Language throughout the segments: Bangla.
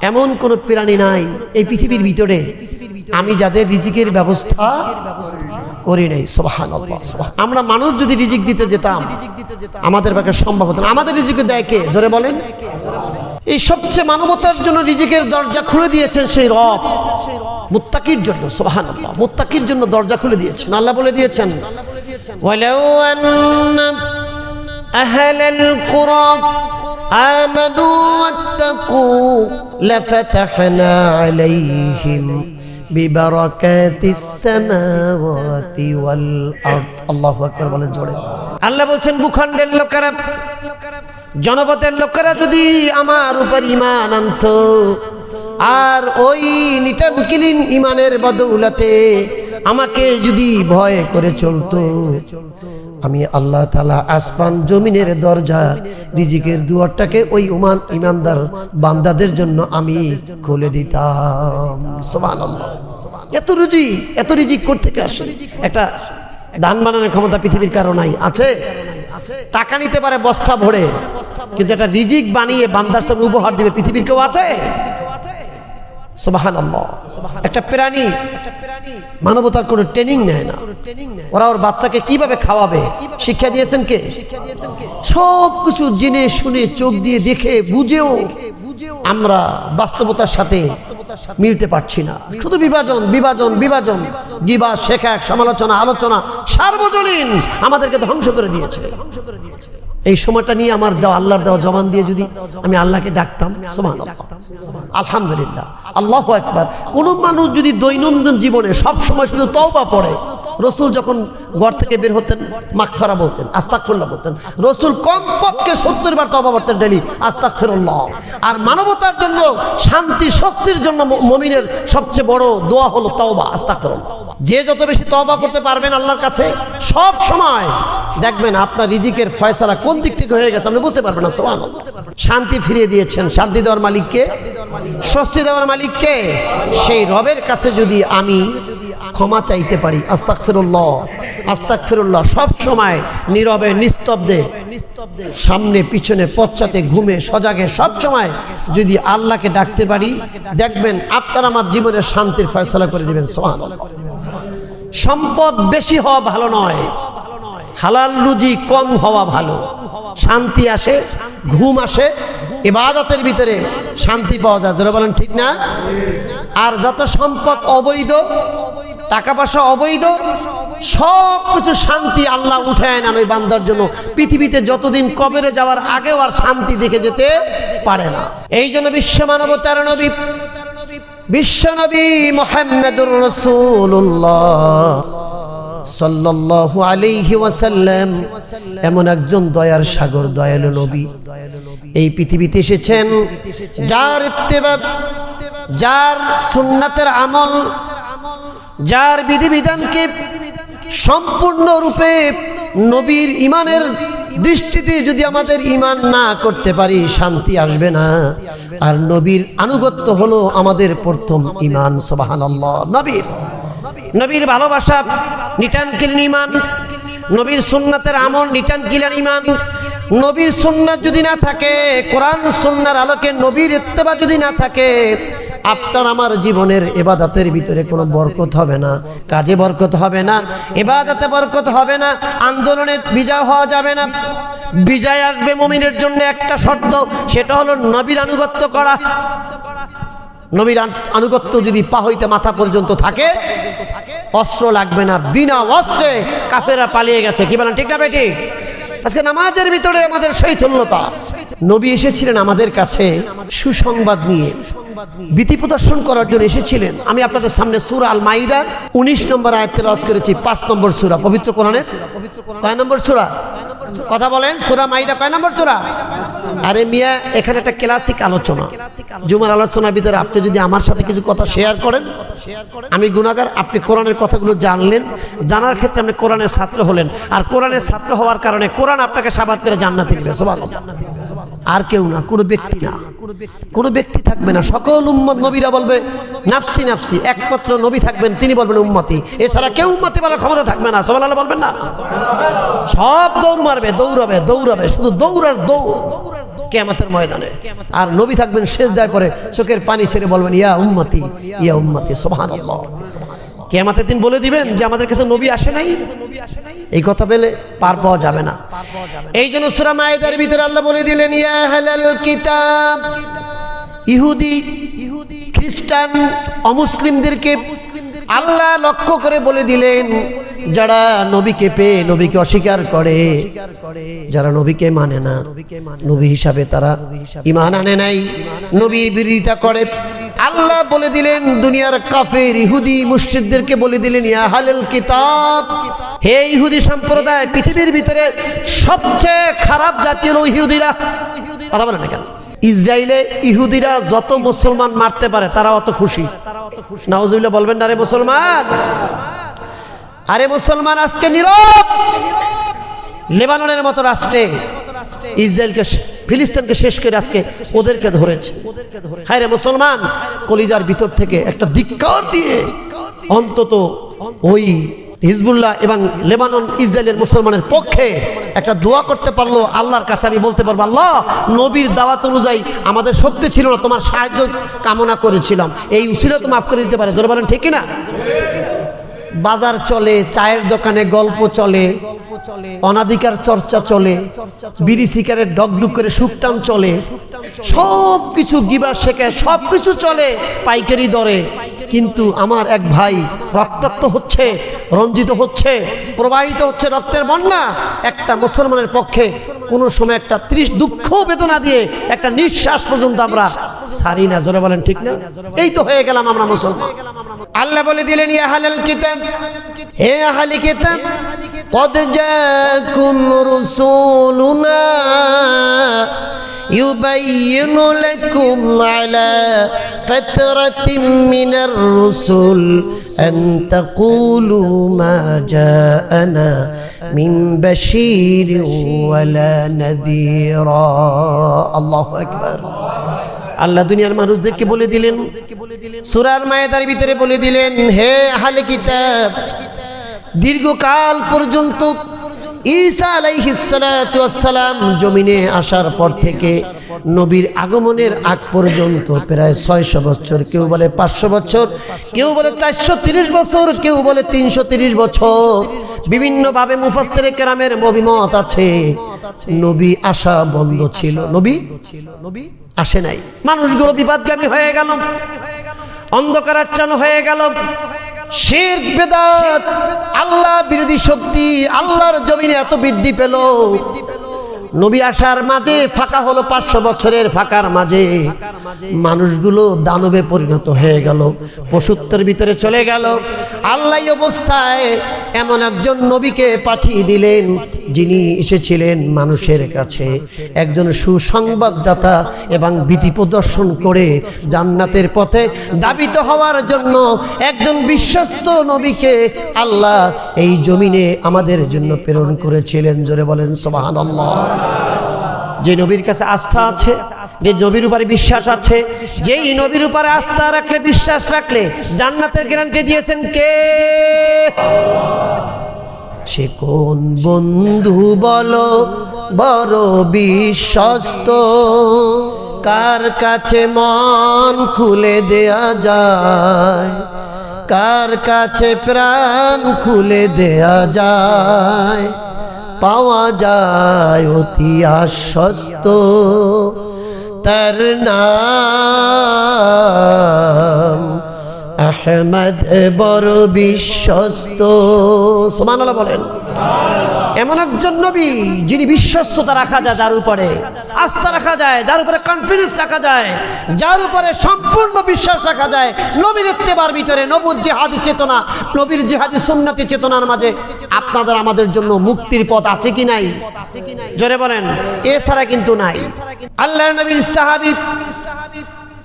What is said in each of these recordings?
এমন কোন প্রাণী নাই এই পৃথিবীর ভিতরে আমি যাদের রিজিকের ব্যবস্থা করি নাই। সুবহানাল্লাহ। আমরা মানুষ যদি রিজিক দিতে যেতাম আমাদের পক্ষে সম্ভব হতো না। আমাদের রিজিকে দেয় কে? জোরে বলেন। এই সবচেয়ে মানবতার জন্য রিজিকের দরজা খুলে দিয়েছেন সেই রব মুত্তাকির জন্য। সুবহানাল্লাহ। মুত্তাকির জন্য দরজা খুলে দিয়েছেন। আল্লাহ বলে দিয়েছেন, ওয়ালাউ আন্না আহলাল কুরা আমানু ওয়াত্তাকু লাফাতাহনা আলাইহিম বিবারাকাতিস সামাওয়াতি ওয়াল আরদ। আল্লাহু আকবার বলেন জোরে। আল্লাহ বলেন ভূখণ্ডের লোকেরা, জনপদের লোকেরা যদি আমার উপর ঈমান আনতো আর ওই নিটান কিলিন ঈমানের বদৌলতে আমাকে যদি ভয় করে চলতো, আমি আল্লাহ তাআলা আসমান জমিনের দরজা রিজিকের দুয়ারটাকে ওই ঈমানদার বান্দাদের জন্য আমি খুলে দিতাম। সুবহানাল্লাহ। এত রিজিক কোথা থেকে আসে? একটা ধান বানানোর ক্ষমতা পৃথিবীর কারো নাই। আছে? টাকা নিতে পারে বস্তা ভরে, কিন্তু একটা রিজিক বানিয়ে বান্দার সামনে উপহার দিবে পৃথিবীর কেউ আছে? সুবহানাল্লাহ। একটা প্রাণী মানবতার কোনো ট্রেনিং নেয় না। ওরা ওর বাচ্চাকে কিভাবে খাওয়াবে শিক্ষা দিয়েছেন কে? সব কিছু জেনে শুনে চোখ দিয়ে দেখে বুঝেও আমরা বাস্তবতার সাথে মিলতে পারছি না। শুধু বিভাজন বিভাজন বিভাজন, গিবা, শেখা, সমালোচনা, আলোচনা সার্বজনীন আমাদেরকে ধ্বংস করে দিয়েছে। এই সময়টা নিয়ে আমার দেওয়া আল্লাহর দেওয়া জবান দিয়ে যদি আমি আল্লাহকে ডাকতাম, সুবহানাল্লাহ, আলহামদুলিল্লাহ, আল্লাহু আকবার। কোন মানুষ যদি দৈনন্দিন জীবনে সব সময় শুধু তওবা পড়ে, রাসূল যখন ঘর থেকে বের হতেন মাগফিরা বলতেন, আস্তাগফিরুল্লাহ বলতেন। রাসূল কমপক্ষে 70 বার তওবা করতেন ডেইলি, আস্তাগফিরুল্লাহ। আর মানবতার জন্য শান্তি স্বস্তির জন্য মুমিনের সবচেয়ে বড় দোয়া হলো তওবা, আস্তাগফিরুল্লাহ। যে যত বেশি তওবা করতে পারবেন আল্লাহর কাছে, সব সময় দেখবেন আপনার রিজিকের ফয়সালা কোন দিক থেকে হয়ে গেছে আপনি বুঝতে পারবেন না। সুবহানাল্লাহ। শান্তি ফিরিয়ে দিয়েছেন। শান্তি দেওয়ার মালিক কে? স্বস্তি দেওয়ার মালিক কে? সেই রবের কাছে যদি আমি ক্ষমা চাইতে পারি, আস্তাগফিরুল্লাহ আস্তাগফিরুল্লাহ, সব সময় নীরবে নিস্তব্ধে, সামনে পিছনে পশ্চাতে ঘুমে সজাগে সব সময় যদি আল্লাহকে ডাকতে পারি, দেখবেন আপনার আমার জীবনের শান্তির ফয়সালা করে দিবেন। সুবহানাল্লাহ। সম্পদ বেশি হওয়া ভালো নয়, হালাল রুজি কম হওয়া ভালো। শান্তি আসে, ঘুম আসে, ইবাদতের ভিতরে শান্তি পাওয়া যায়। যারা বলেন ঠিক না? আর যত সম্পদ অবৈধ, টাকা পয়সা অবৈধ, সব কিছু শান্তি আল্লাহ উঠায় নেন ওই বান্দার জন্য। পৃথিবীতে যতদিন কবরে যাওয়ার আগেও আর শান্তি দেখে যেতে পারে না। এই জন্য বিশ্ব মানবতার নবী, বিশ্ব নবী মুহাম্মদুর রাসূলুল্লাহ সাল্লাল্লাহু আলাইহি ওয়াসাল্লাম এমন একজন দয়ার সাগর, দয়ালু নবী এই পৃথিবীতে এসেছেন, যার ইত্তেবা, যার সুন্নাতের আমল, যার বিধিবিধানকে সম্পূর্ণরূপে নবীর ঈমানের দৃষ্টিতে যদি আমাদের ঈমান না করতে পারি, শান্তি আসবে না। আর নবীর আনুগত্য হলো আমাদের প্রথম ঈমান। সুবহানাল্লাহ। নবীর ভালোবাসা নিটানকিল ঈমান, নবীর সুন্নাতের আমল নিটানকিল ঈমান। নবীর সুন্নাত যদি না থাকে, কোরআন সুন্নাহর আলোকে নবীর ইত্তেবা যদি না থাকে, আপনার আমার জীবনের ইবাদতের ভিতরে কোনো বরকত হবে না, কাজে বরকত হবে না, ইবাদতে বরকত হবে না, আন্দোলনে বিজয় হওয়া যাবে না। বিজয় আসবে মুমিনের জন্য একটা শর্ত, সেটা হলো নবীর আনুগত্য করা। নবীর আনুগত্য যদি পা হইতে মাথা পর্যন্ত থাকে, অস্ত্র লাগবে না। বিনা অস্ত্রে কাফেররা পালিয়ে গেছে। কি বলেন ঠিক না বেটি? আজকে নামাজের ভিতরে আমাদের শৈথল্যতা। নবী এসেছিলেন আমাদের কাছে সুসংবাদ নিয়ে, ভীতি প্রদর্শন করার জন্য এসেছিলেন। আমি আপনাদের সামনে সূরা আল মাইদার 19 নম্বর আয়াত তেলাওয়াত করেছি। 5 নম্বর সূরা পবিত্র কোরআনের। কয় নম্বর সূরা? কথা বলেন। সূরা মাইদা কয় নম্বর সূরা? আরে মিয়া, এখানে একটা ক্লাসিক আলোচনা, জুমার আলোচনার ভিতরে আপনি যদি আমার সাথে কিছু কথা শেয়ার করেন, আমি গুনাহগার, আপনি কোরআনের কথাগুলো জানলেন, জানার ক্ষেত্রে আপনি কোরআনের ছাত্র হলেন, আর কোরআনের ছাত্র হওয়ার কারণে কোরআন আপনাকে শাবাত করে জান্নাতে দিবে। সুবহানাল্লাহ। আর কেউ না, কোনো ব্যক্তি না, কোনো ব্যক্তি থাকবে না। সকল উম্মত নবীরা বলবে নাফসি নাফসি, একমাত্র নবী থাকবেন, তিনি বলবেন উম্মতি, এছাড়া কেউ উম্মতি বলার ক্ষমতা থাকবে না। সুবহানাল্লাহ বলবেন না? সব দৌড় মারবে, দৌড়াবে, শুধু দৌড় আর দৌড়। কিয়ামতের ময়দানে। আর নবী থাকবেন সিজদায় পড়ে চোখের পানি ছেড়ে বলবেন ইয়া উম্মতি সুবহানাল্লাহ। কিয়ামতের দিন বলে দিবেন যে আমাদের কাছে নবী আসে নাই, এই কথা বলে পার পাওয়া যাবে না। এই জন্য সূরা মায়েদার ভিতরে আল্লাহ বলে দিলেন ইয়া আহলাল কিতাব, ইহুদি খ্রিস্টান অমুসলিমদেরকে আল্লাহ লক্ষ্য করে বলে দিলেন, যারা নবীকে পেয়ে নবীকে অস্বীকার করে, যারা নবীকে মানে না, নবী হিসাবে তারা ঈমান আনে নাই, নবীর বিরোধিতা করে, আল্লাহ বলে দিলেন দুনিয়ার কাফের ইহুদি মুশরিকদেরকে বলে দিলেন ইয়া আহলাল কিতাব, হে ইহুদি সম্প্রদায়, পৃথিবীর ভিতরে সবচেয়ে খারাপ জাতীয় ইহুদিরা। কথা বলেন না কেন? ইসরায়েলে ইহুদিরা যত মুসলমান মারতে পারে তারা অত খুশি। নাউজুবিল্লাহ বলবেন না রে মুসলমান? আরে মুসলমান আজকে নীরব। লেবাননের মতো রাষ্ট্রে ইসরায়েলকে ফিলিস্তিনকে শেষ করে আজকে ওদেরকে ধরেছে। হায় রে মুসলমান, কলিজার ভিতর থেকে একটা ধিক্কার দিয়ে অন্তত ওই হিজবুল্লাহ এবং লেবানন ইসরায়েলের মুসলমানের পক্ষে একটা দোয়া করতে পারলো। আল্লাহর কাছে আমি বলতে পারবো, আল্লাহ নবীর দাওয়াত অনুযায়ী আমাদের শক্তি ছিল না, তোমার সাহায্য কামনা করেছিলাম, এই উসিলা তো মাফ করে দিতে পারে। জোরে বলেন ঠিক না? বাজার চলে, চায়ের দোকানে গল্প চলে, অনাধিকার চর্চা চলে, বিড়ি সিগারেট ডগডুগ করে সুকটান চলে, সব কিছু গিবা শেখায়, সব কিছু চলে পাইকারি দরে। কিন্তু আমার এক ভাই রক্তাক্ত হচ্ছে, রঞ্জিত হচ্ছে, প্রবাহিত হচ্ছে রক্তের বন্যা। একটা মুসলমানের পক্ষে কোনো সময় একটা দুঃখ বেদনা দিয়ে একটা নিঃশ্বাস পর্যন্ত আমরা ছাড়ি না। জোরে বলেন ঠিক না? এই তো হয়ে গেলাম আমরা মুসলমান। আল্লাহ বলে দিলেন ইয়া আহলাল কিতাব, হে আহলে কিতাব, قد جاءكم رسولنا يبين لكم على فترة من الرسل أن تقولوا ما جاءنا من بشير ولا نذيرا الله أكبر। আল্লাহ দুনিয়ার মানুষদেরকে বলে দিলেন, সূরার মায়েদার ভিতরে বলে দিলেন, হে আহলে কিতাব, দীর্ঘকাল পর্যন্ত ঈসা আলাইহিস সালাতু ওয়াস সালাম জমিনে আসার পর থেকে নবীর আগমনের আগ পর্যন্ত প্রায় 600 বছর, কেউ বলে 500 বছর, কেউ বলে 430 বছর, কেউ বলে 330 বছর, বিভিন্নভাবে মুফাসসিরে কেরামের অভিমত আছে। নবী আসা বন্ধ ছিল, নবী আসে নাই। মানুষগুলো বিপদগামী হয়ে গেল, অন্ধকারাচ্ছন্ন হয়ে গেল, শিরক বিদআত আল্লাহ বিরোধী শক্তি আল্লাহর জমিনে এত বৃদ্ধি পেল। নবী আসার মাঝে ফাঁকা হলো, 500 বছরের ফাঁকার মাঝে মানুষগুলো দানবে পরিণত হয়ে গেল, পশুত্বের ভিতরে চলে গেল। আল্লাহ অবস্থায় এমন একজন নবীকে পাঠিয়ে দিলেন, যিনি এসেছিলেন মানুষের কাছে একজন সুসংবাদদাতা এবং ভীতি প্রদর্শন করে জান্নাতের পথে ধাবিত হওয়ার জন্য একজন বিশ্বস্ত নবীকে আল্লাহ এই জমিনে আমাদের জন্য প্রেরণ করেছিলেন। জোরে বলেন সুবহানাল্লাহ। যে নবীর কাছে আস্থা আছে, যে নবীর উপরে বিশ্বাস আছে, যেই নবীর উপরে আস্থা রাখলে, বিশ্বাস রাখলে জান্নাতের গ্যারান্টি দিয়েছেন কে? সে কোন বন্ধু বলো বড় বিশ্বস্ত, কার কাছে মন খুলে দেয়া যায়, কার কাছে প্রাণ খুলে দেয়া যায়, পাওয়া যায় অতি আশ্বস্ত, তার নাম আহমদ বড় বিশ্বস্ত। সুবহানাল্লাহ বলেন। এমন একজন নবী যিনি বিশ্বস্ততা রাখা যায়, যার উপরে আস্থা রাখা যায়, যার উপরে কনফিডেন্স রাখা যায়, যার উপরে সম্পূর্ণ বিশ্বাস রাখা যায়। নবীর ইত্তেবার ভিতরে নবুর জিহাদি চেতনা, নবীর জিহাদি সুন্নতি চেতনার মাঝে আপনাদের আমাদের জন্য মুক্তির পথ আছে কি নাই? জোরে বলেন। এছাড়া কিন্তু নাই। আল্লাহর নবীর সাহাবী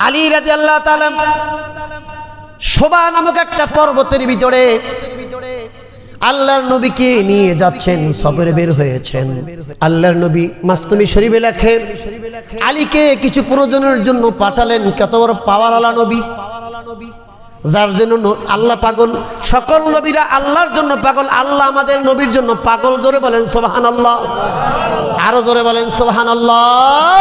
আলী রাদিয়াল্লাহু তাআলা শোভা নামক একটা পর্বতের ভিতরে আল্লাহর নবীকে নিয়ে যাচ্ছেন, সফরে বের হয়েছেন। আল্লাহর নবী মাসতুমি শরীফে লেখেন, আলীকে কিছু প্রয়োজনের জন্য পাঠালেন। কত বড় পাওয়ারওয়ালা নবী! যার জন্য আল্লাহ পাগল, সকল নবীরা আল্লাহর জন্য পাগল, আল্লাহ আমাদের নবীর জন্য পাগল। জোরে বলেন সুবহানাল্লাহ, আরো জোরে বলেন সুবহানাল্লাহ।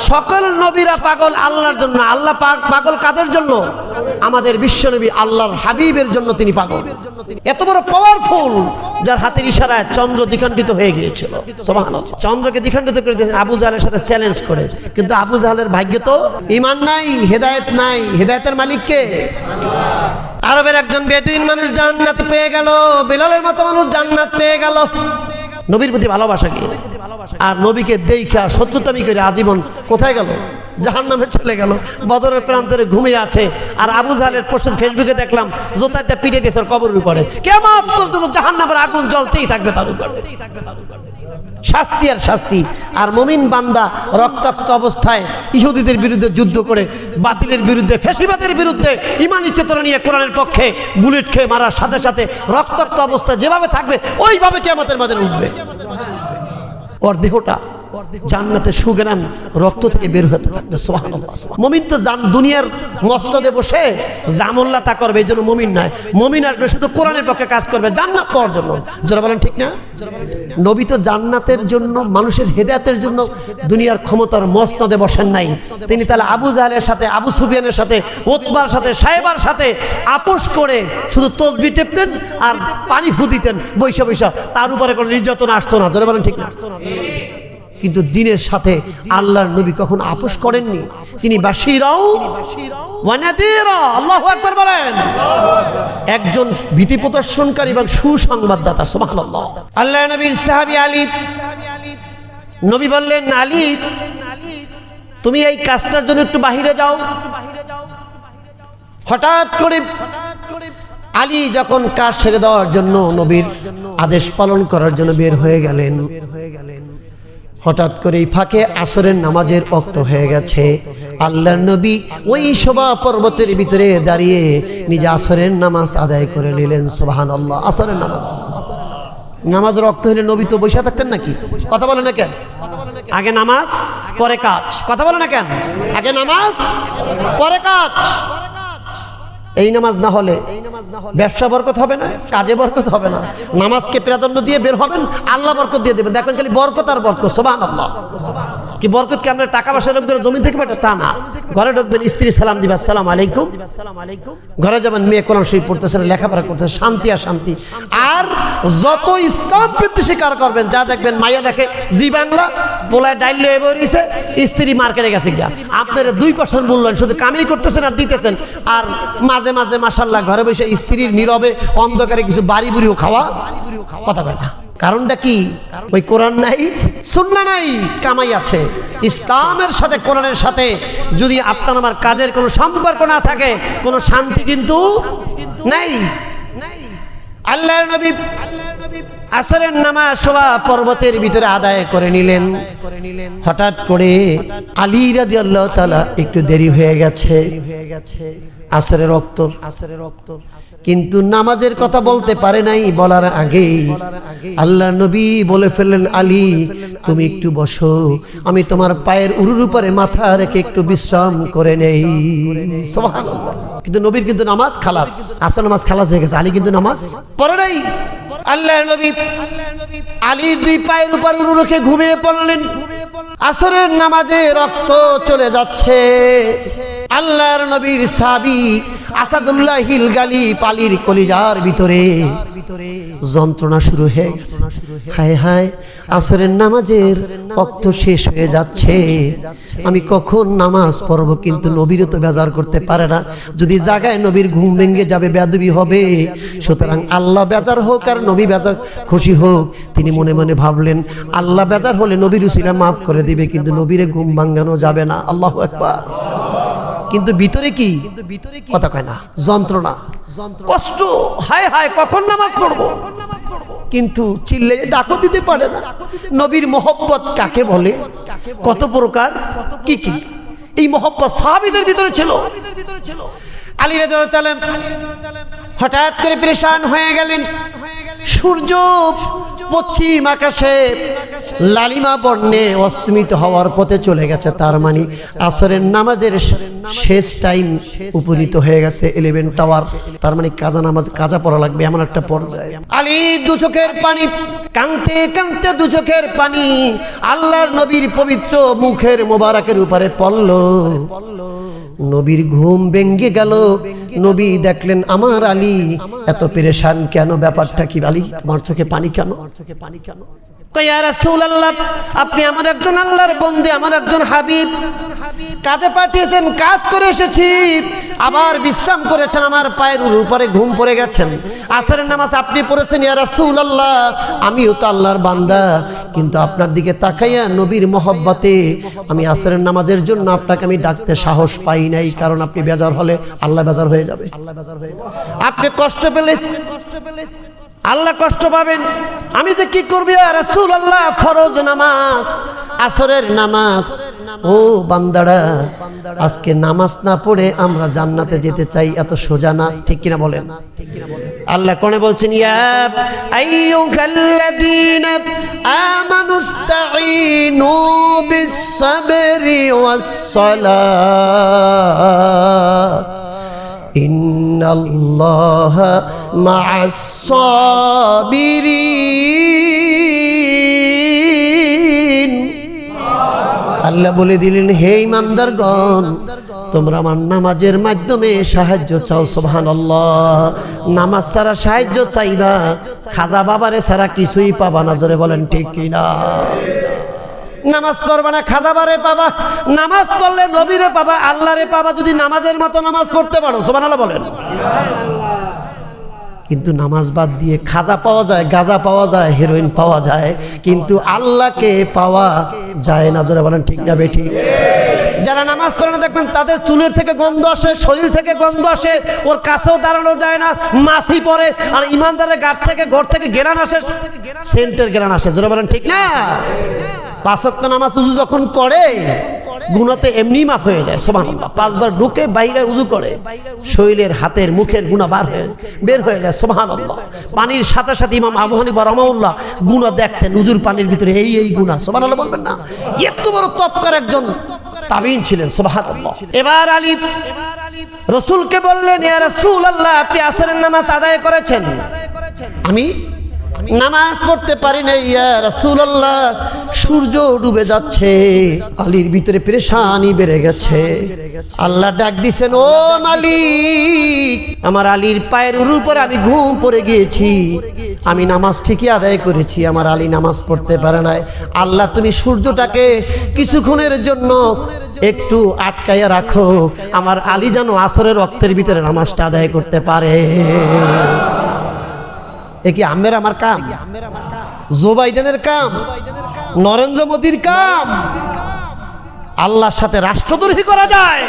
সকল নবীরা পাগল আল্লাহর জন্য। আল্লাহ পাগল কাদের জন্য? আমাদের বিশ্বনবী আল্লাহর হাবিবের জন্য তিনি পাগল। এত বড় পাওয়ারফুল, যার হাতের ইশারায় চন্দ্র দ্বিখণ্ডিত হয়ে গিয়েছিল। সুবহানাল্লাহ। চন্দ্রকে দ্বিখণ্ডিত করে দিয়েছেন আবু জাহেলের সাথে চ্যালেঞ্জ করে, কিন্তু আবু জাহেলের ভাগ্য তো ঈমান নাই, হেদায়েত নাই। হেদায়েতের মালিক কে? আরবের একজন বেদুইন মানুষ জান্নাত পেয়ে গেল, বিলালের মতো মানুষ জান্নাত পেয়ে গেল। নবীর প্রতি ভালোবাসা কি? আর নবীকে দেখা শত্রুতামি করে আজীবন কোথায় গেল? জাহান্নামে চলে গেল। বদরের প্রান্তরে ঘুমিয়ে আছে। আর আবু জাহেলের পোস্ট ফেসবুকে দেখলাম জোতাতে পিটে দিয়েছে কবরের উপরে। কিয়ামত পর্যন্ত জাহান্নামের আগুন জ্বলতেই থাকবে তার উপরে। শাস্তি আর শাস্তি। আর মুমিন বান্দা রক্তাক্ত অবস্থায় ইহুদিদের বিরুদ্ধে যুদ্ধ করে, বাতিলের বিরুদ্ধে, ফ্যাসিবাদের বিরুদ্ধে ঈমানি চেতনা নিয়ে কোরআনের পক্ষে বুলেট খেয়ে মারার সাথে সাথে রক্তাক্ত অবস্থায় যেভাবে থাকবে ওইভাবে কিয়ামতের ময়দানে উঠবে। ওর দেহটা জান্নাতে সুগরান রক্ত থেকে বের হতে থাকবে। সুবহানাল্লাহ। মুমিন তো দুনিয়ার মসনদে বসে জামল্লা তা করবে, এই জন্য মুমিন নয়। মুমিন আসবে শুধু কোরআনের পক্ষে কাজ করবে জান্নাত পাওয়ার জন্য। যারা বলেন ঠিক না? নবী তো জান্নাতের জন্য, মানুষের হেদায়েতের জন্য দুনিয়ার ক্ষমতার মসনদে বসেন নাই। তিনি তাহলে আবু জাহেলের সাথে, আবু সুফিয়ানের সাথে, উতবার সাথে, সাহেবার সাথে আপোষ করে শুধু তসবিহ টেপতেন আর পানি ফু দিতেন বৈশা বৈশা। তার উপরে কোনো নির্যাতন আসতো না। যারা বলেন ঠিক না? কিন্তু দিনের সাথে আল্লাহর নবী কখন আপোষ করেননি। তিনি বাশীরাও ওয়া নাযীরা। আল্লাহু আকবার বলেন। একজন ভীতি প্রদর্শনকারী এবং সুসংবাদদাতা। সুবহানাল্লাহ। আল্লাহর নবীর সাহাবী আলী, নবী বললেন, আলী তুমি এই কাজটার জন্য একটু বাহিরে যাও। হঠাৎ করে আলী যখন কাজ সেরে দেওয়ার জন্য, নবীর আদেশ পালন করার জন্য বের হয়ে গেলেন, হঠাৎ করে এই ফাঁকে আসরের নামাজের ওয়াক্ত হয়ে গেছে। আল্লাহর নবী ওই শোভা পর্বতের ভিতরে দাঁড়িয়ে নিজে আসরের নামাজ আদায় করে নিলেন। সুবহানাল্লাহ। আসরের নামাজের ওয়াক্ত হলে নবী তো বসে থাকতেন নাকি? কথা বলে না কেন? আগে নামাজ পরে কাজ। কথা বলে না কেন? আগে নামাজ পরে কাজ। এই নামাজ না হলে ব্যবসা বরকত হবে না, কাজে বরকত হবে না। নামাজকে প্রাধান্য দিয়ে বের হবেন, আল্লাহ বরকত দিয়ে দেবেন। দেখবেন খালি বরকত আর বরকত। সুবহানাল্লাহ। কি বরকত কি আমরা টাকা পয়সা লোকদের জমি থেকে পাঠাই? তা না। ঘরে ঢুকবেন, স্ত্রী সালাম দিবে, আসসালামু আলাইকুম। ঘরে যাবেন, মেয়ে কোরআন শরীফ পড়তেছেন, লেখাপড়া করতেছেন, শান্তি আর শান্তি। আর যত ইসলাম বৃদ্ধি স্বীকার করবেন, যা দেখবেন মাইয়া দেখে জি বাংলা পোলায় ডাইলে বেরিয়েছে, স্ত্রী মার্কেটে গেছে গিয়া। আপনার 2% বললেন, শুধু কামেই করতেছেন আর দিতেছেন। আর মাঝে মাঝে মাশাআল্লাহ ঘরে বসে স্ত্রীর নীরবে অন্ধকারে কিছু বাড়ি বুড়িও খাওয়া। কথা কয় না। কারণটা কি? ওই কোরআন নাই, সুন্নাহ নাই, কামাই আছে। ইসলামের সাথে, কোরআনের সাথে যদি আপনার আমার কাজের কোনো সম্পর্ক না থাকে, কোনো শান্তি কিন্তু নাই। আল্লাহর নবী আসরের নামাজ শোভা পর্বতের ভিতরে আদায় করে নিলেন। হঠাৎ করে আলী রাদিয়াল্লাহু তাআলা একটু দেরি হয়ে গেছে আসরের রক্ত। কিন্তু নামাজের কথা বলতে পারে নাই। বলার আগেই আল্লাহর নবী বলে ফেললেন, আলী তুমি একটু বসো, আমি তোমার পায়ের উরুর উপরে মাথা রেখে একটু বিশ্রাম করে নেই। সুবহানাল্লাহ। কিন্তু নবীর কিন্তু নামাজ খালাস, আসর নামাজ খালাস হয়ে গেছে, আলী কিন্তু নামাজ পড়ে নাই। আল্লাহর নবী আলীর 2 পায়ের উপর উরু রেখে ঘুমিয়ে পড়লেন। আসরের নামাজে রক্ত চলে যাচ্ছে। আল্লাহর নবীর সাহাবী আসাদুল্লাহিল গালিব আলীর কলিজার ভিতরে যন্ত্রণা শুরু হয়ে গেছে। হায় হায়, আসরের নামাজের ওয়াক্ত শেষ হয়ে যাচ্ছে, আমি কখন নামাজ পড়ব? কিন্তু নবীরও তো বেজার করতে পারে না। যদি জাগায় নবীর ঘুম ভেঙে যাবে, বেয়াদবি হবে। সুতরাং আল্লাহ বেজার হোক আর নবী বেজার খুশি হোক, তিনি মনে মনে ভাবলেন আল্লাহ বেজার হলে নবীর উসিলা মাফ করে দিবে, কিন্তু নবীরে ঘুম ভাঙানো যাবে না। আল্লাহু আকবার। কিন্তু ভিতরে কি? কথা কয় না, যন্ত্রণা, কষ্ট। হায় হায়, কখন নামাজ পড়বো? কিন্তু চিল্লে ডাকও দিতে পারে না। নবীর মহব্বত কাকে বলে, কত প্রকার, কি কি? এই মহব্বত সাহাবীদের ভিতরে ছিল। আলী রাদিয়াল্লাহু তাআলা হঠাৎ করে পেরেশান হয়ে গেলেন। সূর্য পশ্চিম আকাশে লালিমা বর্ণে অস্তমিত হওয়ার পথে চলে গেছে। তার মানে আসরের নামাজের শেষ টাইম উপনীত হয়ে গেছে, 11 টাওয়ার। তার মানে কাজা পড়া লাগবে এমন একটা পর্যায়ে। আলী দু চোখের পানি, কাঁদতে কাঁদতে দু চোখের পানি আল্লাহর নবীর পবিত্র মুখের মোবারকের উপরে পড়ল। নবীর ঘুম ভেঙে গেল। নবী দেখলেন আমার আলী এত পেরেশান কেন, ব্যাপারটা কি? আলী তোমার চোখে পানি কেন? ইয়া রাসূলুল্লাহ, আপনি আমার একজন আল্লাহর বন্দী, আমার একজন হাবিব, কাজে পাঠিয়েছেন, কাজ করে এসেছি, আবার বিশ্রাম করেছেন, আমার পায়ের উপরে ঘুম পড়ে গেছেন। আসরের নামাজ আপনি পড়েছেন ইয়া রাসূলুল্লাহ, আমিও তো আল্লাহর বান্দা, কিন্তু আপনার দিকে তাকাইয়া নবীর মহব্বতে আমি আসরের নামাজের জন্য আপনাকে আমি ডাকতে সাহস পাই নাই, কারণ আপনি বেজার হলে আল্লাহ বেজার হয়ে যাবে। আপনি কষ্ট পেলে আল্লাহ কষ্ট পাবেন। আমি যে কি করবি ইয়া রাসূলুল্লাহ, ফরজ নামাজ, আসরের নামাজ। ও বান্দারা, আজকে নামাজ না পড়ে আমরা জান্নাতে যেতে চাই, এত সোজা না, ঠিক কিনা বলেন? আল্লাহ কোনে বলছেন, ইয়া আইয়ুহাল্লাযীনা আমানুস্তাঈনু বিস-সাবরি ওয়াস-সালাহ ইন্নাল্লাহা মা'আস-সাবিরিন। আল্লাহ বলে দিলেন, হে ইমানদারগণ, তোমরা আমার নামাজের মাধ্যমে সাহায্য চাও। সুবহানাল্লাহ। নামাজ ছাড়া সাহায্য চাইবা, খাজা বাবারে ছাড়া কিছুই পাবা না। জোরে বলেন ঠিক কিনা? নামাজ পড়বা না, খাজা বাবারে পাবা। নামাজ পড়লে নবীরে পাবা, আল্লাহরে পাবা, যদি নামাজের মতো নামাজ পড়তে পারো। সুবহানাল্লাহ বলেন। কিন্তু নামাজ বাদ দিয়ে খাজা পাওয়া যায়, গাঁজা পাওয়া যায়, হেরোইন পাওয়া যায়, কিন্তু আল্লাহকে পাওয়া যায় না। জোরে বলেন ঠিক না বেঠিক? যারা নামাজ পড়ে না দেখবেন তাদের চুলের থেকে গন্ধ আসে, শরীর থেকে গন্ধ আসে, ওর কাছেও দাঁড়ানো যায় না, মাছি পড়ে। আর ইমানদারের ঘর থেকে ঘেরান আসে, সেন্টের ঘেরান আসে। জোরে বলেন ঠিক না? 5 ওয়াক্ত নামাজ উযু যখন করে গুনাতে এমনি মাফ হয়ে যায়। সুবহানাল্লাহ। 5 বার ঢুকে বাইরে উযু করে, শরীরের, হাতের, মুখের গুনাহ বের হয়ে যায়। সুবহানাল্লাহ। পানির সাথে সাথে ইমাম আবু হানিফা রাহমাহুল্লাহ গুনাহ দেখতেন উযুর পানির ভিতরে, এই গুনাহ। সুবহানাল্লাহ বলবেন না? এত বড় তপকার একজন তাবিঈন ছিলেন। সুবহানাল্লাহ। এবার আলী রাসূলকে বললেন, ইয়া রাসূলুল্লাহ, আপনি আসরের নামাজ আদায় করেছেন, আমি নামাজ পড়তে পারি না ইয়া রাসূলুল্লাহ, সূর্য ডুবে যাচ্ছে। আলীর ভিতরে পেরেশানি বেড়ে গেছে। আল্লাহ ডাক দিছেন, ও মালিক, আমার আলীর পায়ের উপরে আমি ঘুম পড়ে গিয়েছি, আমি নামাজ ঠিকই আদায় করেছি, আমার আলী নামাজ পড়তে পারে নাই। আল্লাহ তুমি সূর্যটাকে কিছুক্ষণের জন্য একটু আটকাইয়া রাখো, আমার আলী যেন আসরের ওয়াক্তের ভিতরে নামাজটা আদায় করতে পারে। এ কি আমের আমার কাম? জো বাইডেনের কাম? নরেন্দ্র মোদীর কাম? আল্লাহর সাথে রাষ্ট্রদ্রোহী করা যায়?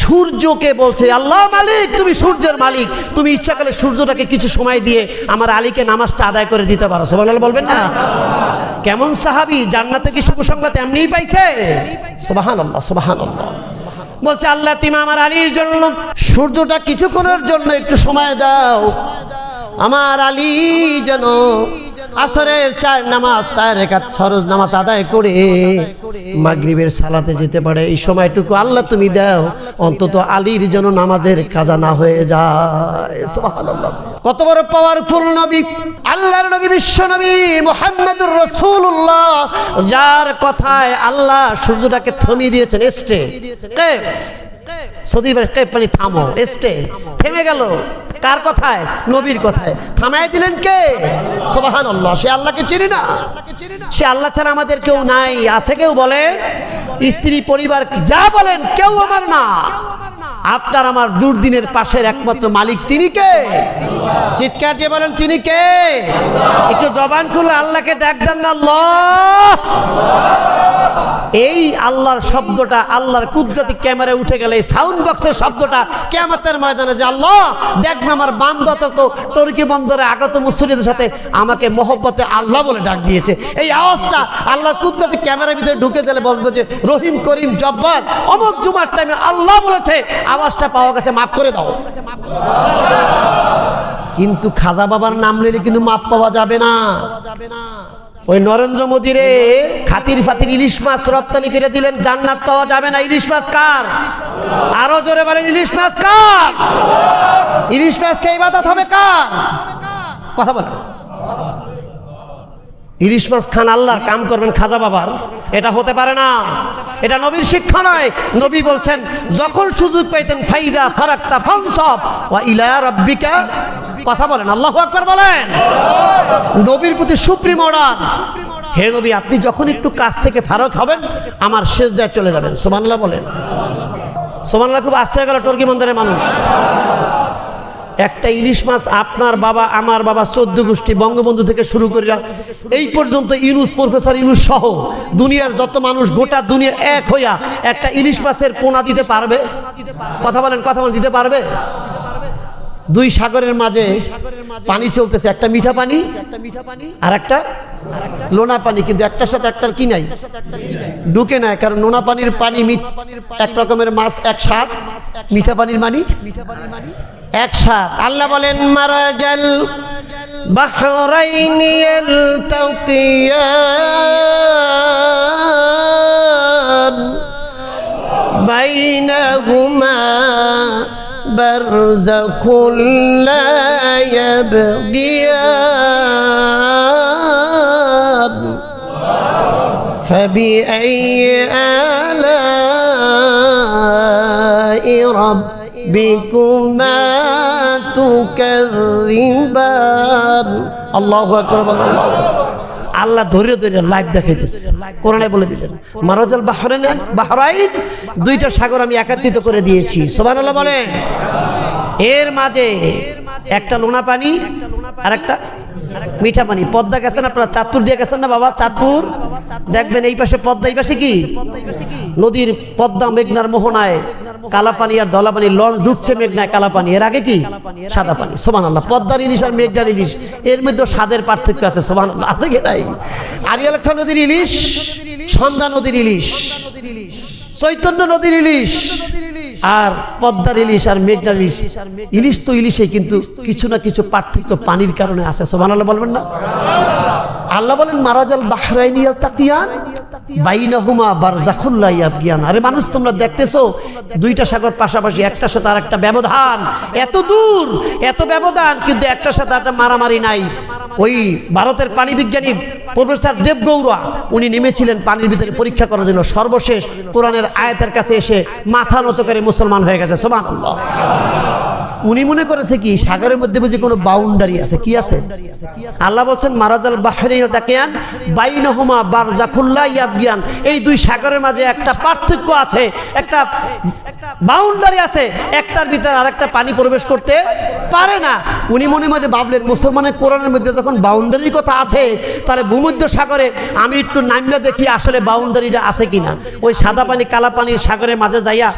সূর্যকে বলছে, আল্লাহ মালিক, তুমি সূর্যের মালিক, তুমি ইচ্ছা করলে সূর্যটাকে কিছু সময় দিয়ে আমার আলীকে নামাজটা আদায় করে দিতে পারো। সুবহানাল্লাহ বলবেন না? কেমন সাহাবী, জান্নাতে কি শুভ সংবাদ এমনিই পাইছে? সুবহানাল্লাহ, সুবহানাল্লাহ। বলছে, আল্লাহ তুমি আমার আলীর জন্য সূর্যটা কিছুক্ষণের জন্য একটু সময় দাও, আমার আলী যেন আসরের 4 রাকাত ফরজ নামাজ আদায় করে মাগরিবের সালাতে যেতে পারে। এই সময়টুকু আল্লাহ তুমি দাও, অন্তত আলীর যেন নামাজের কাজা না হয়ে যায়। সুবহানাল্লাহ। কত বড় পাওয়ারফুল নবী, আল্লাহর নবী, বিশ্ব নবী মুহাম্মদুর রাসূলুল্লাহ, যার কথায় আল্লাহ সূর্যটাকে থামিয়ে দিয়েছেন। এস্টে কেফ, সদীবের কেফ মানে থামো, এস্টে থেমে গেল। কার কথায়? নবীর কথায়। থামায় দিলেন কে? সুবহানাল্লাহ। সে আল্লাহকে চিনি না? সে আল্লাহ ছাড়া আমাদের কেউ নাই। আছে কেউ? বলে স্ত্রী, পরিবার, যা বলেন, কেউ আমার না। আপনার আমার দুর্দিনের পাশের একমাত্র মালিক তিনি কে? চিৎকার দিয়ে বলেন, তিনি কে? একটু জবান খুলে আল্লাহকে ডাক দেন না, আল্লাহ। এই আল্লাহর শব্দটা আল্লাহর কুদরতি ক্যামেরায় উঠে গেলে, এই সাউন্ড বক্সের শব্দটা কিয়ামতের ময়দানে, যে আল্লাহ দেখবে আমার বান্দা তো তুর্কি বন্দরে আগত মুসলিমদের সাথে আমাকে মহব্বতে আল্লাহ বলে ডাক দিয়েছে। এই আওয়াজটা আল্লাহর কুদরতি ক্যামেরার ভিতরে ঢুকে গেলে বলবো যে রহিম, করিম, জব্বার অমুক জুমার টাইমে আল্লাহ বলেছে, আওয়াজটা পাওয়া গেছে, মাফ করে দাও। কিন্তু খাজা বাবার নাম নিলে কিন্তু মাপ পাওয়া যাবে না। ওই নরেন্দ্র মোদী রে খাতির ফাতির ইলিশ মাছ রপ্তানি করে দিলেন, জান্নাত পাওয়া যাবে না। ইলিশ মাছ কার? আরো জোরে বলেন, ইলিশ মাছ কার? ইলিশ মাছ কে ইবাদত হবে কার? কথা বলেন। ইলিশ মাছ খান আল্লাহর, কাম করবেন খাজা বাবার, এটা হতে পারে না। এটা নবীর শিক্ষা নয়। নবী বলছেন যখন সুযোগ পাইতেন ফাইদা ফারাক্তা ফানসাব ওয়া ইলা রাব্বিকা। কথা বলেন, আল্লাহু আকবার বলেন। নবীর প্রতি সুপ্রিম অর্ডার, হে নবী আপনি যখন একটু কাজ থেকে ফারাক হবেন আমার সিজদায় চলে যাবেন। সুবহানাল্লাহ বলেন। সুবহানাল্লাহ খুব আস্তে গেল টর্কি মন্দিরের মানুষ। একটা ইলিশ মাছ আপনার বাবা আমার বাবা 14 গোষ্ঠী বঙ্গবন্ধু থেকে শুরু করে এই পর্যন্ত ইউনুস, প্রফেসর ইউনুস সহ দুনিয়ার যত মানুষ, গোটা দুনিয়া এক হইয়া একটা ইলিশ মাছের পোনা দিতে পারবে? কথা বলেন, কথা বলেন, দিতে পারবে? দুই সাগরের মাঝে পানি চলতেছে, একটা মিঠা পানি আর একটা লোনা পানি, কিন্তু একটার সাথে একটার কি নাই, ঢুকে নাই। কারণ লোনা পানির পানি এক রকমের মাছ এক স্বাদ, মিঠা পানির পানি এক স্বাদ। আল্লাহ বলেন মারাজাল বাহরাইনি ইয়ালতাকিয়ান বাইনাহুমা বারযাখুন লা ইয়াবগিয়ান ফাবিআইয়ি আলাই রাব্বিকুমা তুকাযযিবান। আল্লাহু আকবার, আল্লাহু আকবার। আল্লাহ ধরে ধরে লাইভ দেখাইতেছে, কোরআনে বলে দিলেন মারাজাল বাহরাইন, দুইটা সাগর আমি একত্রিত করে দিয়েছি। সুবহানাল্লাহ বলেন। এর মাঝে একটা লোনা পানি আর একটা মিঠা পানি। পদ্মা গেছেন আপনারা? চাঁদপুর দিয়ে গেছেন না বাবা? চাঁদপুর দেখবেন এই পাশে পদ্মা, এই পাশে কি নদীর পদ্মা, মেঘনার মোহনায় কালা পানি আর ধলা পানি, লঞ্চ ঢুকছে মেঘনায় কালা পানি, এর আগে কি সাদা পানি। সুবহানাল্লাহ। পদ্মার ইলিশ আর মেঘনার ইলিশ এর মধ্যে স্বাদের পার্থক্য আছে। সুবহানাল্লাহ, আছে কি নাই? আরিয়াল খান নদীর ইলিশ, সন্ধ্যা নদীর ইলিশ, চৈতন্য নদীর ইলিশ আর পদ্মার ইলিশ আর মেঘনার ইলিশ, ইলিশ তো ইলিশই, কিন্তু কিছু না কিছু পার্থক্য পানির কারণে আছে। সুবহানাল্লাহ বলবেন না? আল্লাহ বলেন মারাজাল বাহরাইনি ইয়ালতাকিয়ান বাইনাহুমা বারযাখুন লা ইয়াবগিয়ান। আরে মানুষ তোমরা দেখতেছো দুইটা সাগর পাশাপাশি, একটার সাথে আরেকটা ব্যবধান, এত দূর এত ব্যবধান, কিন্তু একটার সাথে একটা মারামারি নাই। ওই ভারতের পানি বিজ্ঞানী প্রফেসর দেবগৌড়া উনি নেমেছিলেন পানির ভিতরে পরীক্ষা করার জন্য, সর্বশেষ কোরআনের আয়াতের কাছে এসে মাথা নত করে মুসলমান হয়ে গেছে। সুবহানাল্লাহ। উনি মনে করেছে কি সাগরের মধ্যে বুঝি কোনো বাউন্ডারি আছে? কি আছে? আল্লাহ বলছেন মারাজাল বাহরাইনি ইয়ালতাকিয়ান বাইনাহুমা বারযাখুন লা ইয়াবগিয়ান। এই দুই সাগরের মাঝে একটা পার্থক্য আছে, একটা বাউন্ডারি আছে, একটার ভিতরে আরেকটা পানি প্রবেশ করতে পারে না। উনি মনে মনে ভাবলেন মুসলমানের কোরআনের মধ্যে যখন বাউন্ডারির কথা আছে, তাহলে ভূমধ্য সাগরে আমি একটু নামিয়ে দেখি আসলে বাউন্ডারিটা আছে কিনা। ওই সাদা পানি কালা পানির সাগরের মাঝে যাইয়া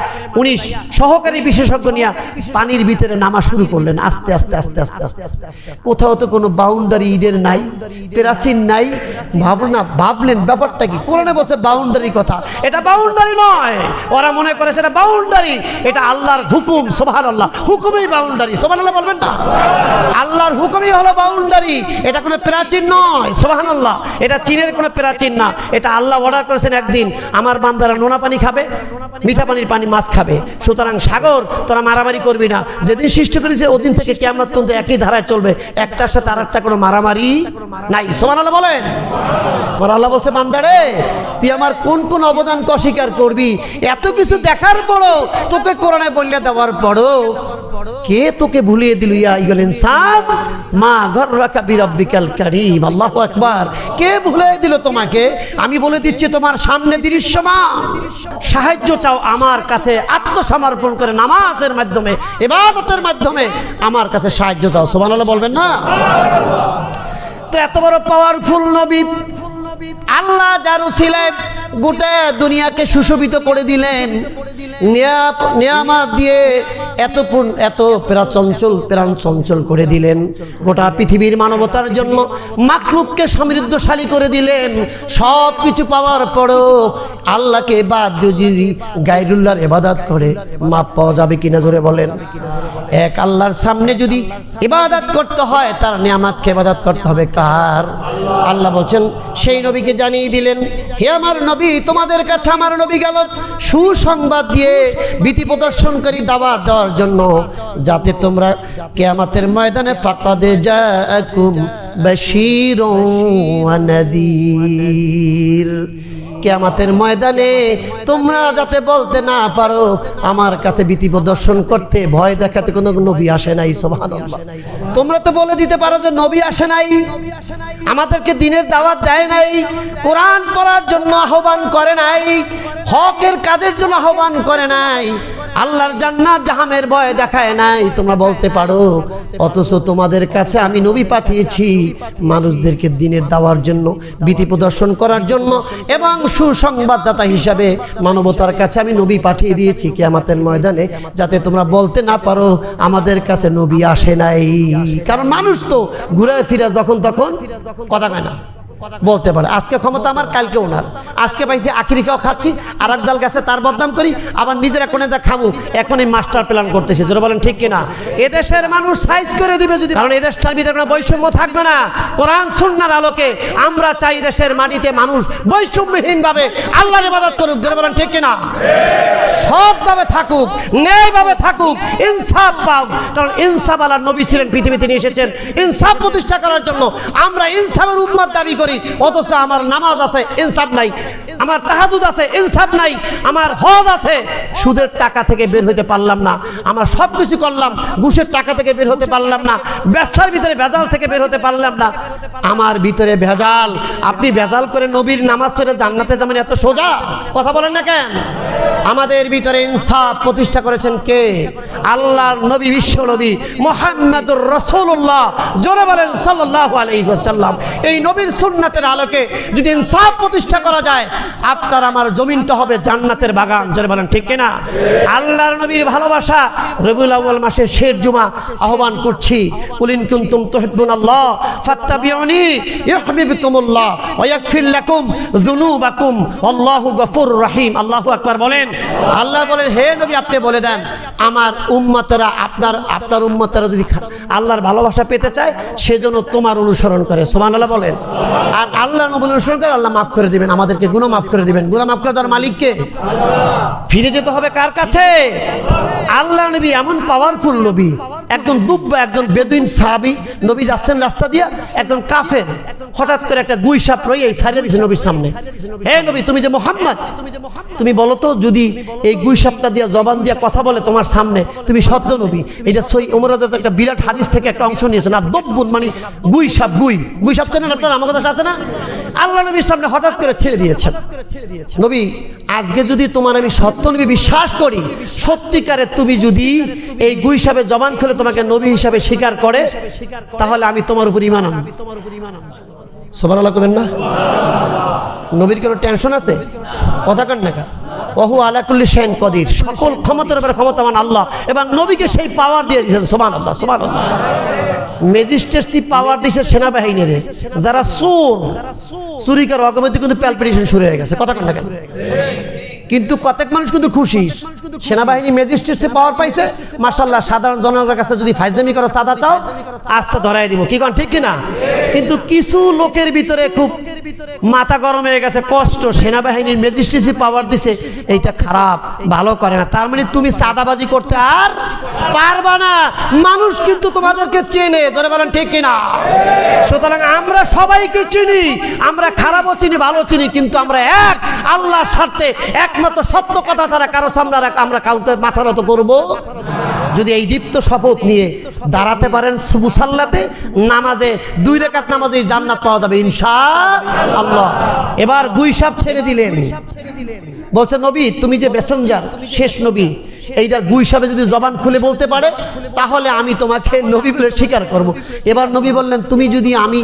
উনি সহকারী বিশেষজ্ঞ নিয়ে পানির ভিতরে নামা শুরু করলেন। আস্তে আস্তে আস্তে আস্তে আস্তে আস্তে কোথাও তো কোনো বাউন্ডারি ইডের নাই, প্রাচীন নাই। ভাবলেন ব্যাপারটা কি? কোরআনে বলছে বাউন্ডারি কথা, এটা বাউন্ডারি নয়। ওরা মনে করে সেটা বাউন্ডারি, এটা আল্লাহর হুকুম। সুবহানাল্লাহ, হুকুমই বাউন্ডারি। সুবহানাল্লাহ বলবেন না? আল্লাহর হুকুমই হলো বাউন্ডারি, এটা কোনো প্রাচীন নয়। সুবহানাল্লাহ, এটা চীনের কোনো প্রাচীন না। এটা আল্লাহ অর্ডার করেছেন একদিন আমার বান্দারা নোনা পানি খাবে, মিঠা পানির পানি মাছ খাবে। সুতরাং সাগর তোরা মারামারি করবি না। যেদিন সৃষ্টি করেছে ওদিন থেকে কিয়ামত পর্যন্ত একই ধারায় চলবে, একটার সাথে আরেকটা কোনো মারামারি নাই। সুবহানাল্লাহ বলেন। আল্লাহ বলছে বান্দারে তুই আমার কোন কোন অবদানকে অস্বীকার করবি? এত কিছু দেখার পরও, তোকে কোরআনে বলে দেওয়ার পরও কে তোকে ভুলিয়ে দিল? ইয়া আইয়ুল ইনসান মা গাররাকা বিরাব্বিকাল কারীম। আল্লাহু আকবার। কে ভুলিয়ে দিল তোমাকে? আমি বলে দিচ্ছি তোমার সামনে দৃশ্যমান। সাহায্য চাও আমার কাছে, আত্মসমর্পণ করে নামাজের মাধ্যমে, ইবাদতের মাধ্যমে আমার কাছে সাহায্য চাও। সুবহানাল্লাহ বলবেন না? তো এত বড় পাওয়ারফুল নবী আল্লাহ যার উসিলায় গোটা দুনিয়াকে সুশোভিত করে দিলেন, নিয়ামত দিয়ে এত প্রাণ চঞ্চল করে দিলেন, গোটা পৃথিবীর মানবতার জন্য মাখলুককে সমৃদ্ধশালী করে দিলেন। সব কিছু পাওয়ার পরও আল্লাহকে বাদ দিয়ে যদি গায়রুল্লাহর ইবাদত করে মাপ পাওয়া যাবে কিনা জোরে বলেন? এক আল্লাহর সামনে যদি ইবাদত করতে হয় তার নিয়ামতকে ইবাদত করতে হবে কার? আল্লাহ বলছেন, সেই নবীকে জানিয়ে দিলেন, হে আমার নবী, তোমাদের কাছে আমার নবী গেল সুসংবাদ দিয়ে ভীতি প্রদর্শনকারী দাওয়াত দেওয়ার জন্য, যাতে তোমরা কিয়ামতের ময়দানে ফাকাদ জাআকুম বাশীরুন ওয়া নাযীর, কিয়ামতের ময়দানে তোমরা যাতে বলতে না পারো আমার কাছে ভীতি প্রদর্শন করতে, ভয় দেখাতে কোনো নবী আসে নাই। সুবহানাল্লাহ। তোমরা তো বলে দিতে পারো যে নবী আসে নাই, আমাদেরকে দ্বীনের দাওয়াত দেয় নাই, কোরআন পড়ার জন্য আহ্বান করে নাই, হকের কাজের জন্য আহ্বান করে নাই, আল্লাহর জান্নাত জাহান্নামের ভয় দেখায় নাই, তোমরা বলতে পারো। অথচ তোমাদের কাছে আমি নবী পাঠিয়েছি মানুষদেরকে দ্বীনের দাওয়ার জন্য, ভীতি প্রদর্শন করার জন্য, এবং সুসংবাদদাতা হিসাবে মানবতার কাছে আমি নবী পাঠিয়ে দিয়েছি কিয়ামতের ময়দানে, যাতে তোমরা বলতে না পারো আমাদের কাছে নবী আসে নাই। কারণ মানুষ তো ঘুরে ফিরে যখন তখন কথা কয় না, বলতে পারে আজকে ক্ষমতা আমার, কালকে ওনার, আজকে পাইছি আখিরি খাও খাচ্ছি, আর এক দল গেছে তার বদনাম করি, আবার নিজের কোনে যা খাবো, এখনই মাস্টার প্ল্যান করতেছে। যারা বলেন ঠিক কিনা? এদেশের মানুষ সাইজ করে দিবে যদি, কারণ এদেশটার ভিতরে কোনো বৈষম্য থাকবে না। কোরআন সুন্নাহর আলোকে আমরা চাই দেশের মাটিতে মানুষ বৈষম্যহীন ভাবে আল্লাহর ইবাদত করুক। যারা বলেন ঠিক কিনা? সৎভাবে থাকুক, ন্যায়ভাবে থাকুক, ইনসাফ পাক, কারণ ইনসাফ আল্লাহর নবী ছিলেন, পৃথিবীতে নিয়ে এসেছেন ইনসাফ প্রতিষ্ঠা করার জন্য। আমরা ইনসাফের উম্মত দাবি করি, অথচ আমার নামাজ আছে, ইনসাফ নাই, আমার তাহাজ্জুদ আছে, ইনসাফ নাই, আমার হজ আছে, সুদের টাকা থেকে বের হতে পারলাম না, আমার সবকিছু করলাম, ঘুষের টাকা থেকে বের হতে পারলাম না, ব্যবসার ভিতরে ভেজাল থেকে বের হতে পারলাম না, আমার ভিতরে ভেজাল। আপনি ভেজাল করে নবীর নামাজ পড়ে জান্নাতে যাবেন, এত সোজা কথা বলেন না কেন? আমাদের ভিতরে ইনসাফ প্রতিষ্ঠা করেছেন কে? আল্লাহর নবী, বিশ্ব নবী মুহাম্মদুর রাসূলুল্লাহ, জোরে বলেন সাল্লাল্লাহু আলাইহি ওয়াসাল্লাম। এই নবীর সুন্নাতের আলোকে যদি ইনসাফ প্রতিষ্ঠা করা যায়, আপনার আমার জমিনটা হবে জান্নাতের বাগান। জোরে বলেন ঠিক কিনা? আল্লাহর নবীর ভালোবাসা, রবিউল আউয়াল মাসের শেষ জুমা আহ্বান করছি, কুল ইন কুনতুম তুহিব্বুনাল্লাহ ফাত্তাবিউনি ইউহিব্বুকুমুল্লাহ ওয়া ইয়াগফির লাকুম যুনুবাকুম আল্লাহু গফুরুর রহিম। আল্লাহু আকবার বলেন। আল্লাহ বলেন, হে নবী আপনি বলে দেন, আমার উম্মতরা, আপনার উম্মতরা যদি আল্লাহর ভালোবাসা পেতে চায় সেজন্য তোমার অনুসরণ করে। সুবহানাল্লাহ বলেন। আর আল্লাহ নবী অনুসরণ করে আল্লাহ মাফ করে দিবেন, আমাদেরকে গুনাহ মাফ করে দিবেন। গুনাহ মাফ করে দেওয়ার মালিককে? ফিরে যেতে হবে কার কাছে? আল্লাহ নবী এমন পাওয়ারফুল নবী, একজন দুব্বা, একজন বেদুইন সাহাবী, নবী যাচ্ছেন রাস্তা দিয়া, একজন কাফের হঠাৎ করে একটা গুই সাপ রয়ে ছাড়িয়ে দিয়েছে নবীর সামনে। হে নবী, তুমি যে মুহাম্মদ, তুমি বলো তো, যদি এই গুই সাপটা দিয়া জবান দিয়া কথা বলে তোমার সামনে, তুমি সত্য নবী? এটা সই ওমর রাদিয়াল্লাহু একটা বিরাট হাদিস থেকে একটা অংশ নিয়েছেন। আর দব্বুন মানে গুই সাপ, গুই সাপ চেনেন আপনারা? আমার কথা আছে না? আল্লাহ নবীর সামনে হঠাৎ করে ছেড়ে দিয়েছেন। নবী, আজকে যদি তোমার আমি সত্য নবী বিশ্বাস করি, সত্যিকারে তুমি যদি এই গুই সাপের জবান খুলে তোমাকে নবী হিসাবে স্বীকার করে, তাহলে আমি তোমার উপর ঈমান আনব। সুবহানাল্লাহ কবেন না? নবীর কোনো টেনশন আছে? কথা কান না। ওহু আলা কুল্লি শাইইন কদির, সকল ক্ষমতার উপরে ক্ষমতাবান আল্লাহ, এবং নবীকে সেই পাওয়ার দিয়ে দিয়েছেন। সুবহানাল্লাহ, সুবহানাল্লাহ। ম্যাজিস্ট্রেসি পাওয়ার দিয়েছে সেনাবাহিনীর, যারা চুরি করে অগমতি কিন্তু প্যালপিটেশন শুরু হয়ে গেছে। কথা কান না। কিন্তু কতক মানুষ কিন্তু খুশি, সেনাবাহিনী ম্যাজিস্ট্রেটে পাওয়ার পাইছে, মাশাআল্লাহ। সাধারণ জনগণের কাছে যদি ফাইজলামি করো, সাদা চাও, আস্থা ধরাই দিব। কি কোন ঠিক কিনা? কিন্তু কিছু লোকের ভিতরে খুব মাথা গরম হয়ে গেছে, কষ্ট, সেনাবাহিনীর ম্যাজিস্ট্রেসি পাওয়ার দিছে, এইটা খারাপ, ভালো করে না, তার মানে তুমি সাদাবাজি করতে আর পারবা না। মানুষ কিন্তু তোমাদেরকে চেনে। যারা বলেন ঠিক কিনা? সুতরাং আমরা সবাইকে চিনি, আমরা খারাপও চিনি, ভালো চিনি, কিন্তু আমরা এক আল্লাহর স্বার্থে, এক একমাত্র সত্য কথা ছাড়া কারো সামনে আমরা কাউকে মাথা নত করব। যদি এই দীপ্ত শপথ নিয়ে দাঁড়াতে পারেন মুসাল্লাতে, নামাজে 2 রাকাত নামাজে জান্নাত পাওয়া যাবে ইনশাআল্লাহ। এবার গুইসাপ ছেড়ে দিলেন, বলছে নবী তুমি যে মেসেঞ্জার, শেষ নবী, এইটার গুইসাপে যদি জবান খুলে বলতে পারে তাহলে আমি তোমাকে নবী বলে স্বীকার করব। এবার নবী বললেন তুমি যদি আমি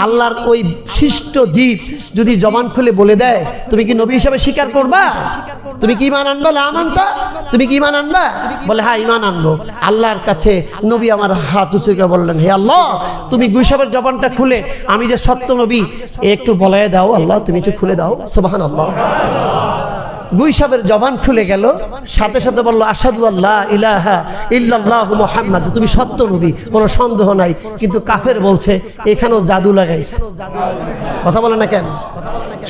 আল্লাহর ওই সৃষ্ট জীব যদি জবান খুলে বলে দেয় তুমি কি নবী হিসাবে স্বীকার করবা? তুমি কি ঈমান আনবা? লা আমানতা, তুমি কি ঈমান আনবা? বলে হ্যাঁ ঈমান আনবো। আল্লাহর কাছে নবী আমার হাত উঁচু করে বললেন হে আল্লাহ তুমি গুইসাপের জবানটা খুলে আমি যে সত্য নবী একটু বলায় দাও, আল্লাহ তুমি একটু খুলে দাও। সুবহানাল্লাহ। গুইসাপের জবান খুলে গেল, সাথে সাথে বলল আশহাদু আল্লা ইলাহা ইল্লাল্লাহু মুহাম্মাদ, তুমি সত্য নবী, কোনো সন্দেহ নাই। কিন্তু কাফের বলছে এখানেও জাদু লাগাইছে। কথা বলে না কেন?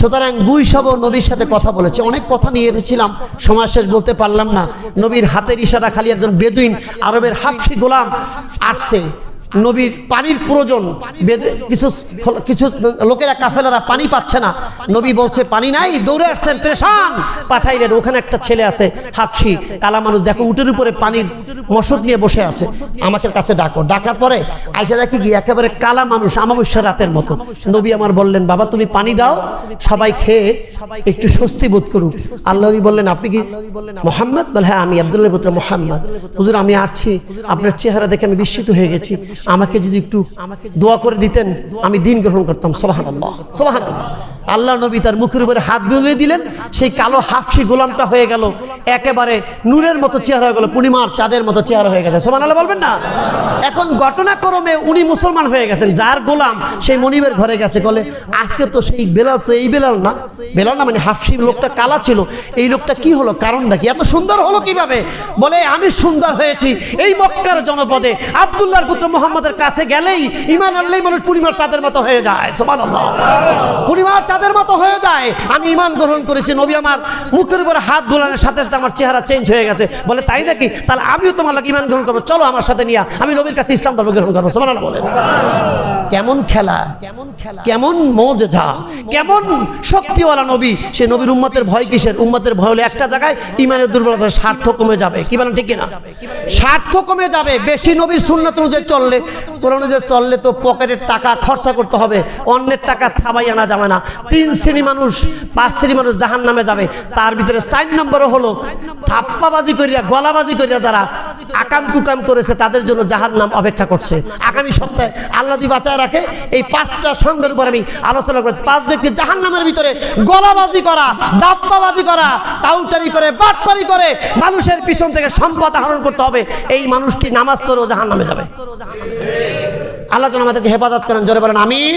সুতরাং গুইসাপও নবীর সাথে কথা বলেছে। অনেক কথা নিয়ে এসেছিলাম, সময় শেষ বলতে পারলাম না। নবীর হাতের ইশারা খালি একজন বেদুইন আরবের হাফসি গোলাম আসছে, নবীর পানির প্রয়োজন, কিছু কিছু লোকেরা কাফেলারা পানি পাচ্ছে না, নবী বলছে পানি নাই, দৌড়ে আসছেন, পেরেশান, পাঠাইলেন। ওখানে একটা ছেলে আছে হাফসি কালা মানুষ, দেখো উটের উপরে পানির মশক নিয়ে বসে আছে, আমাকে কাছে ডাকো। ডাকার পরে আইসা দেখি কি একেবারে কালা মানুষ, আমাবস্যা রাতের মতো। নবী আমার বললেন বাবা তুমি পানি দাও, সবাই খেয়ে একটু স্বস্তি বোধ করুক। আল্লাহ বললেন আপনি কি মুহাম্মদ? বলে হ্যাঁ আমি আব্দুল্লাহর পুত্র মুহাম্মদ। হুজুর আমি আসছি, আপনার চেহারা দেখে আমি বিস্মিত হয়ে গেছি, আমাকে যদি একটু দোয়া করে দিতেন আমি দিন গ্রহণ করতাম। সুবহানাল্লাহ, সুবহানাল্লাহ। আল্লাহ নবী তার মুখের উপরে হাত বুলিয়ে দিলেন, সেই কালো হাফসি গোলামটা হয়ে গেল একেবারে নূরের মতো চেহারা হয়ে গেল, পূর্ণিমার চাঁদের মতো চেহারা হয়ে গেছে। সুবহানাল্লাহ বলবেন না? এখন ঘটনাক্রমে উনি মুসলমান হয়ে গেছেন, যার গোলাম সেই মনিবের ঘরে গেছে, বলে আজকে তো সেই বেলাল, তো এই বেলাল না, বেলাল না মানে হাফসি লোকটা কালা ছিল, এই লোকটা কি হলো, কারণটা কি, এত সুন্দর হলো কিভাবে? বলে আমি সুন্দর হয়েছি এই মক্কার জনপদে আব্দুল্লাহর পুত্র মুহাম্মদের কাছে গেলেই ঈমান আনলেই মানুষ পূর্ণিমার চাঁদের মতো হয়ে যায়। সুবহানাল্লাহ, পূর্ণিমার চাঁদের মতো হয়ে যায়। আমি ঈমান গ্রহণ করেছি, নবী আমার মুখের উপরে হাত বুলানোর সাথে সাথে আমার চেহারা চেঞ্জ হয়ে গেছে। বলে তাই নাকি? তাহলে আমিও তোমার লাগে ঈমান গ্রহণ করবো, চলো আমার সাথে নিয়ে আমি নবীর কাছে ইসলাম ধর্ম গ্রহণ করবো। সুবহানাল্লাহ বলেন। কেমন খেলা, কেমন মজা, কেমন শক্তিওয়ালা নবী। সে নবীর উম্মতের ভয় কিসের? উম্মতের ভয় হলে একটা জায়গায় ঈমানের দুর্বলতা, স্বার্থ কমে যাবে। কি বলেন ঠিক কিনা? স্বার্থ কমে যাবে। বেশি নবীর সুন্নাত অনুযায়ী চললে, কোরআন অনুযায়ী চললে তো পকেটের টাকা খরচা করতে হবে, অন্যের টাকা থাবাই আনা যাবে না। 3 শ্রেণী মানুষ, 5 শ্রেণী মানুষ জাহান্নামে যাবে। তার ভিতরে 4 নম্বরে হলো থাপ্পাবাজি করিয়া, গলাবাজি করিয়া যারা আকাম কুকাম করেছে তাদের জন্য জাহান্নাম অপেক্ষা করছে। আগামী সপ্তাহে আল্লাহ যদি বাঁচায় রাখে এই 5টা সঙ্গের উপর আমি আলোচনা করেছি। 5 ব্যক্তি জাহান্নামের ভিতরে গলাবাজি করা, দাপ্পাবাজি করা, টাউটারি করে, বাটপারি করে মানুষের পিছন থেকে সম্পদ আহরণ করতে হবে। এই মানুষটি নামাজ পড়েও জাহান্নামে যাবে। আল্লাহ যেন আমাদেরকে হেফাজত করেন। জোরে বলেন আমিন।